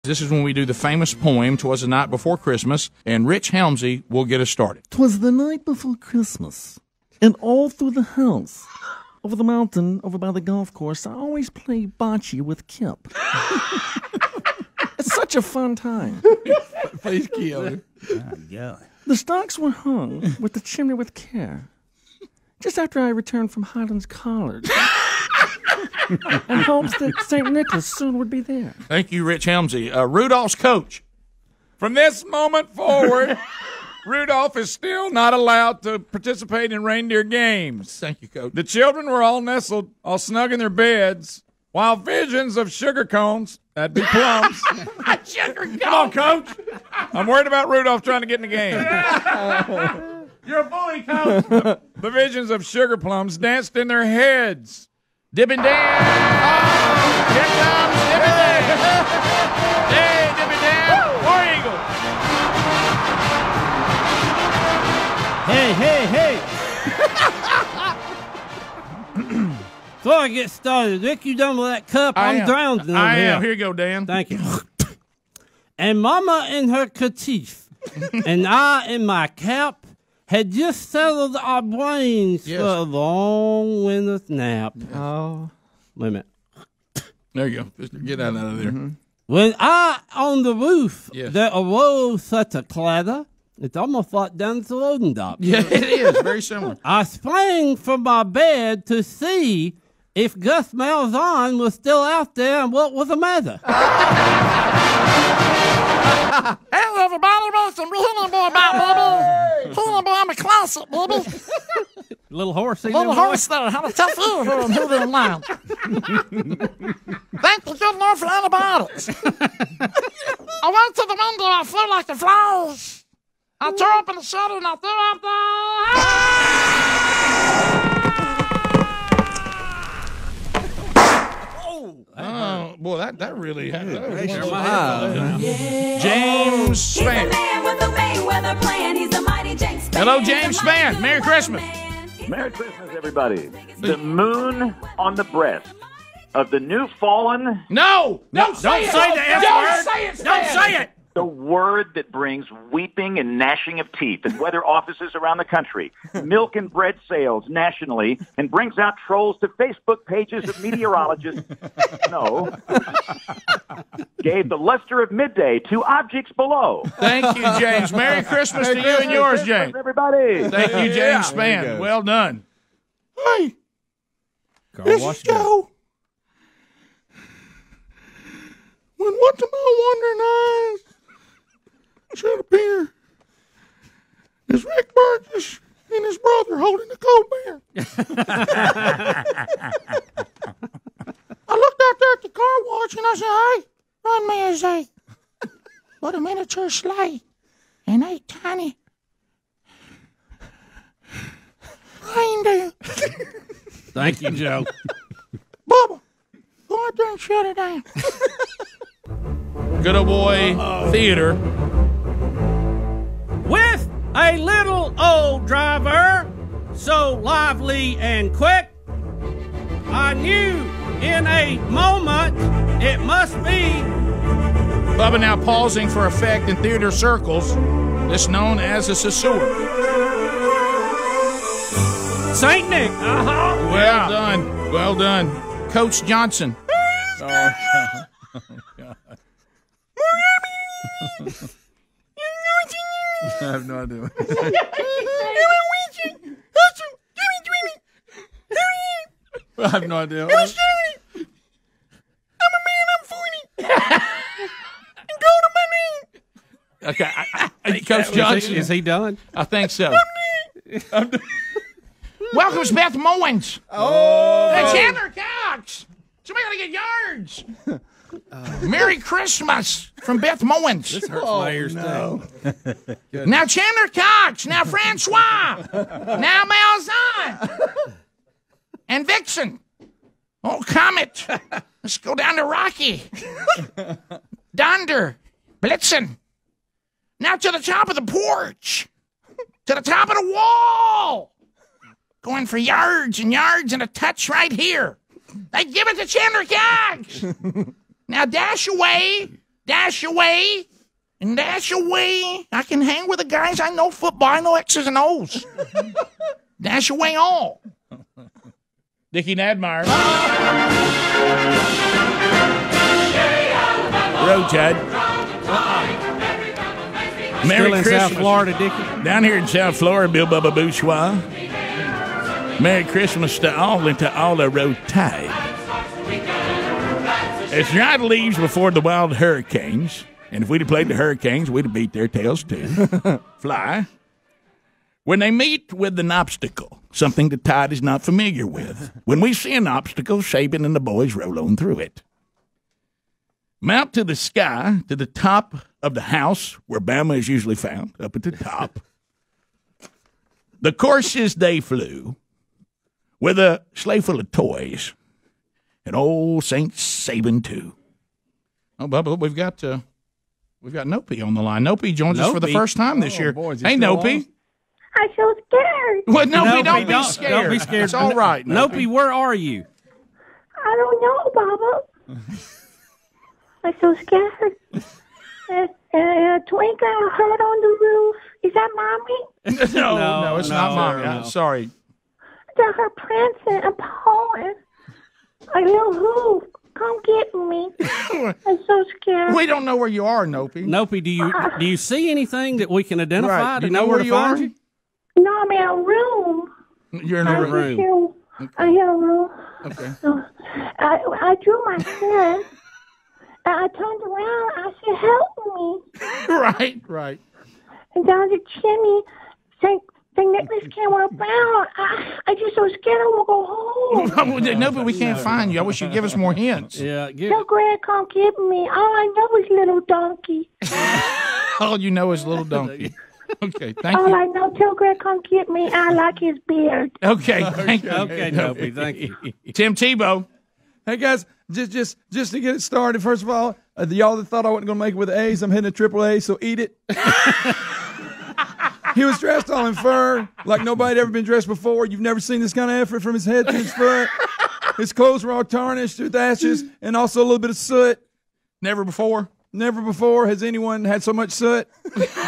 This is when we do the famous poem, "'Twas the Night Before Christmas," and Rich Helmsy will get us started. 'Twas the night before Christmas, and all through the house, over the mountain, over by the golf course, I always play bocce with Kip. It's such a fun time. Please, Keown. The stocks were hung with the chimney with care, just after I returned from Highlands College, in hopes that St. Nicholas soon would be there. Thank you, Rich Helmsy. Rudolph's coach. From this moment forward, Rudolph is still not allowed to participate in reindeer games. Thank you, Coach. The children were all nestled, all snug in their beds, while visions of sugar cones, that'd be plums. Sugar cones. Come on, Coach. I'm worried about Rudolph trying to get in the game. You're a bully, Coach. The visions of sugar plums danced in their heads. Dib and Dan. Oh, here comes Dib and Dan. Hey, Dib and Dan. War Eagle. Hey. Before I get started, Rick, you done with that cup? I'm drowned in I here. am. Here you go, Dan. Thank you. And Mama in her kerchief, and I in my cap, had just settled our brains for a long winter's nap. Oh. Wait a minute. There you go. Just get out of there. Mm-hmm. When I, on the roof, Yes. there arose such a clatter, it's almost like down at the loading dock. Yeah, it is. Very similar. I sprang from my bed to see if Gus Malzahn was still out there and what was the matter. Hey, everybody, what's some Healing Boy about, baby? Healing Boy, I'm a classic, baby. Little horse. Little horse there. How to tough you here in Healing Land. Thank the good Lord for antibiotics. I went to the window, I flew like the flies. I tore open the shutter and I threw out Oh, boy, that really happened. Yeah. James Spann. Hello, James Spann. Merry Christmas. Merry Christmas, everybody. The moon on the breast of the new fallen. No! Don't say the F word. Say it, Don't say it. The word that brings weeping and gnashing of teeth in weather offices around the country, milk and bread sales nationally, and brings out trolls to Facebook pages of meteorologists. No. Gave the luster of midday to objects below. Thank you, James. Merry Christmas to you and yours, James. Everybody. Thank you, James Spann. Well done. Hey, this is Joe. When what's my wondering eyes should appear is Rick Burgess and his brother holding the cold beer. I looked out there at the car wash and I said, hey, run me a miniature sleigh and a tiny reindeer. Thank you, Joe. Bubba, go out there and shut it down. Good old boy theater. With a little old driver, so lively and quick, I knew in a moment it must be. Bubba now pausing for effect in theater circles. This known as a Sassour. Saint Nick. Well done. Well done. Coach Johnson. God. I have no idea. I have no idea. I'm a man, I'm 40. And go to my knee. Okay, Coach Johnson. Is he done? I think so. Welcome to Beth Mowens. Oh. Hey, Chandler Cox. Somebody gotta get yards. Merry Christmas from Beth Mowens. This hurts my ears, too. Now Chandler Cox. Now Francois. Now Malzahn. And Vixen. Oh, Comet. Let's go down to Rocky. Donder. Blitzen. Now to the top of the porch. To the top of the wall. Going for yards and yards and a touch right here. They give it to Chandler Cox. Now dash away dash away and dash away. I can hang with the guys. I know football. I know X's and O's. Dash away all. Dickie Nadmeyer. Road Tide. Merry Still in Christmas. South Florida, Dickie. Down here in South Florida, Bill Bubba Bourgeois. Merry Christmas to all the Road Tide. It's dry leaves before the wild hurricanes. And if we'd have played the Hurricanes, we'd have beat their tails too. Fly. When they meet with an obstacle, something the Tide is not familiar with. When we see an obstacle, Saban and the boys roll on through it. Mount to the sky, to the top of the house, where Bama is usually found, up at the top. The courses they flew, with a sleigh full of toys, and old Saint Saban too. Oh, Bubba, we've got Nopey on the line. Nopey joins us for the first time this year. Boy, hey, Nopey. I'm so scared. Well, Nopey, Nopey, don't be scared. Don't be scared. It's all right. Nopey, where are you? I don't know, Bubba. I'm so scared. Twinkle, I heard on the roof. Is that Mommy? No, it's not Mommy. no. I'm sorry. I heard prancing and pawing. A little hoof. Come get me. I'm so scared. We don't know where you are, Nopey. Nopey, do you see anything that we can identify Right. to Do you know where to you find are? you? No, I'm in a room. You're in a room. I hear a room. Okay. So, I drew my head. And I turned around. I said, help me. Right. And down the chimney, St. Nicholas came around. I just so scared I won't go home. No, but we can't find you. I wish you'd give us more hints. Yeah, Tell Greg come get me. All I know is little donkey. All you know is little donkey. Okay, thank All you. I know, tell Greg come get me. I like his beard. Okay, thank you. Okay, Nopey, thank you. Tim Tebow. Hey guys, just to get it started. First of all, y'all that thought I wasn't gonna make it with A's, I'm hitting a triple A, so eat it. He was dressed all in fur, like nobody had ever been dressed before. You've never seen this kind of effort from his head to his foot. His clothes were all tarnished with ashes and also a little bit of soot. Never before. Never before has anyone had so much soot.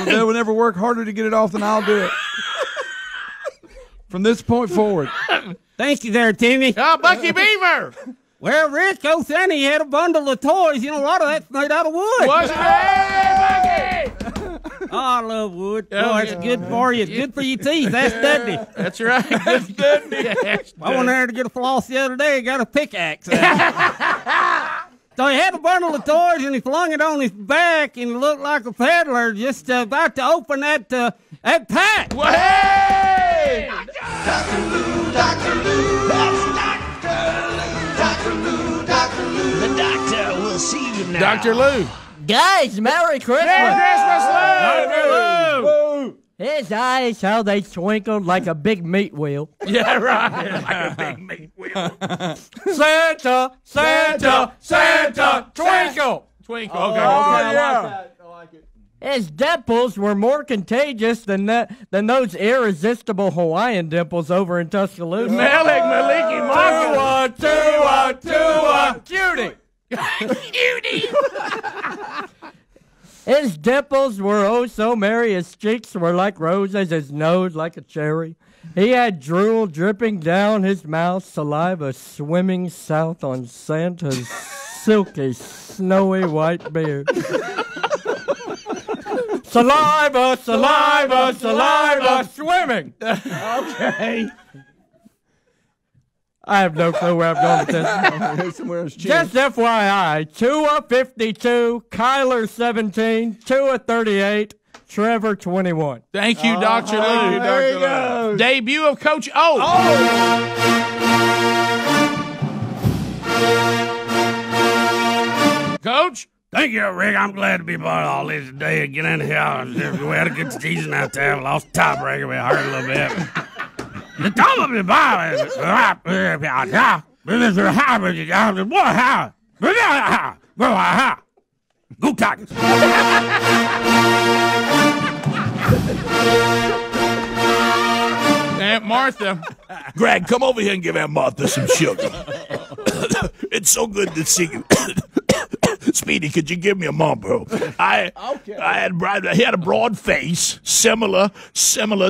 They will never work harder to get it off than I'll do it. From this point forward. Thank you there, Timmy. Oh, Bucky Beaver. Well, Rick O'Thenny had a bundle of toys. You know, a lot of that's made out of wood. What's it? Hey, Bucky. Oh, I love wood. Boy, it's good for you. It's good for your teeth. That's Dudley. That's right. That's good. I went there to get a floss the other day. Got a pickaxe out. So he had a bundle of toys, and he flung it on his back, and he looked like a peddler just about to open that pack. Well, hey! Dr. Lou, Dr. Lou, that's Dr. Lou, Dr. Lou, the doctor will see you now. Dr. Lou. Guys, Merry Christmas! Merry Christmas, Lou! Whoa. His eyes, how they twinkled like a big meat wheel. Yeah, right. Like a big meat wheel. Santa, Santa, Santa, twinkle! Twinkle. Oh, Okay. yeah. His dimples were more contagious than those irresistible Hawaiian dimples over in Tuscaloosa. Malik Maliki Maka. Tua, cutie! Cutie. His dimples were oh so merry, his cheeks were like roses, his nose like a cherry. He had drool dripping down his mouth, saliva swimming south on Santa's silky, snowy white beard. Saliva, saliva, saliva, swimming. Okay. I have no clue where I'm going with this. Somewhere else. Just FYI, Tua 52, Kyler 17, Tua 38, Trevor 21. Thank you, Dr. Lou. There you go. Debut of Coach O. Coach? Thank you, Rick. I'm glad to be part of all this today and get in here. We had a good season out there. We lost the tiebreaker. We hurt a little bit. The top of the ball is go Tigers. Aunt Martha. Greg, come over here and give Aunt Martha some sugar. It's so good to see you. Speedy, could you give me a Marlboro? He had a broad face, similar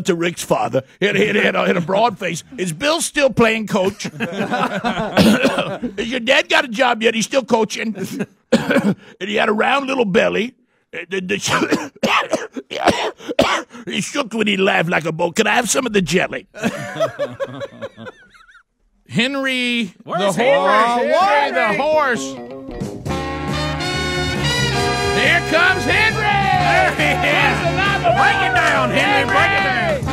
to Rick's father. He had a broad face. Is Bill still playing coach? Is your dad got a job yet? He's still coaching. And he had a round little belly. He shook when he laughed like a bull. Can I have some of the jelly? Henry Where's the Henry? horse. Henry the horse. Here comes Henry. There he is. Break it down, Henry. Break it down.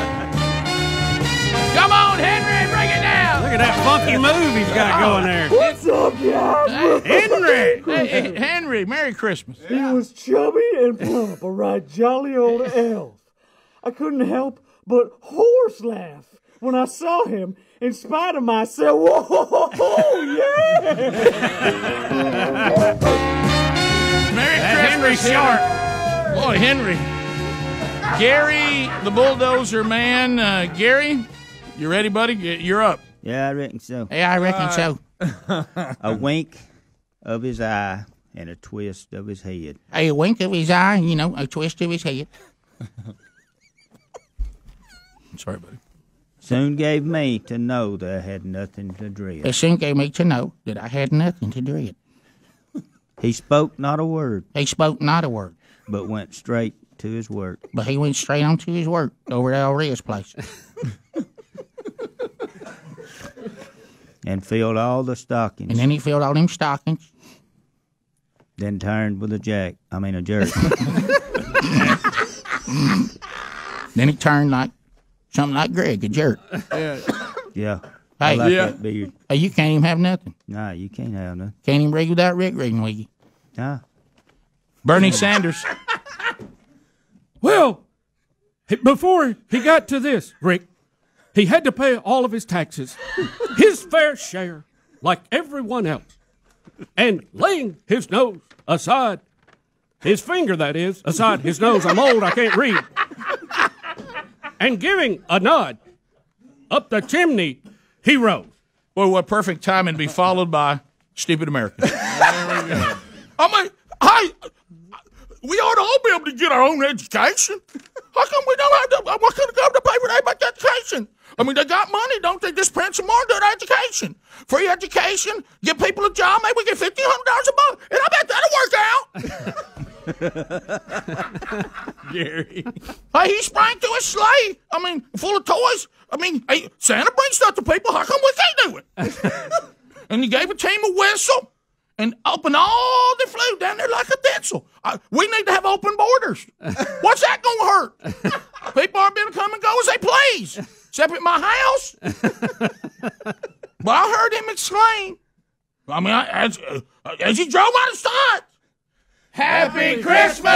Come on, Henry. Break it down. Look at that funky move he's got going there. What's up, guys? Henry. Hey, Henry, Merry Christmas. He was chubby and plump, a right jolly old elf. I couldn't help but horse laugh when I saw him, in spite of myself. Whoa, yeah! Merry Henry Christmas, Sharp. Boy, Henry. Gary, the bulldozer man. Gary, you ready, buddy? You're up. Yeah, I reckon so. Yeah, I reckon so. A wink of his eye and a twist of his head. A wink of his eye, a twist of his head. Sorry, buddy. Soon gave me to know that I had nothing to dread. It soon gave me to know that I had nothing to dread. He spoke not a word. He spoke not a word. But went straight to his work. But he went straight on to his work over at Elria's place. And filled all the stockings. And then he filled all them stockings. Then turned with a jerk. Then he turned like something like Greg, a jerk. Yeah. Hey, I like that beard. Hey, you can't even have nothing. Nah, you can't have nothing. Can't even read without Rick reading with you. Nah. Bernie Sanders. Well, before he got to this, Rick, he had to pay all of his taxes, his fair share, like everyone else, and laying his nose aside, his finger, that is, aside his nose. I'm old, I can't read. And giving a nod up the chimney, he rose. Boy, what perfect timing to be followed by Stupid America. We ought to all be able to get our own education. How come we don't have to? What kind of government pay for that about education? I mean, they got money, don't they? Just print some more and do the education. Free education, give people a job, maybe we get $1,500 a month, and I bet that'll work out. Gary. Hey, he sprang to his sleigh. Full of toys. Hey, Santa brings stuff to people. How come we can't do it? And he gave a team a whistle and opened all the flew down there like a tinsel. We need to have open borders. What's that going to hurt? People aren't going to come and go as they please, except at my house. But I heard him exclaim, as he drove out of sight, Happy Christmas!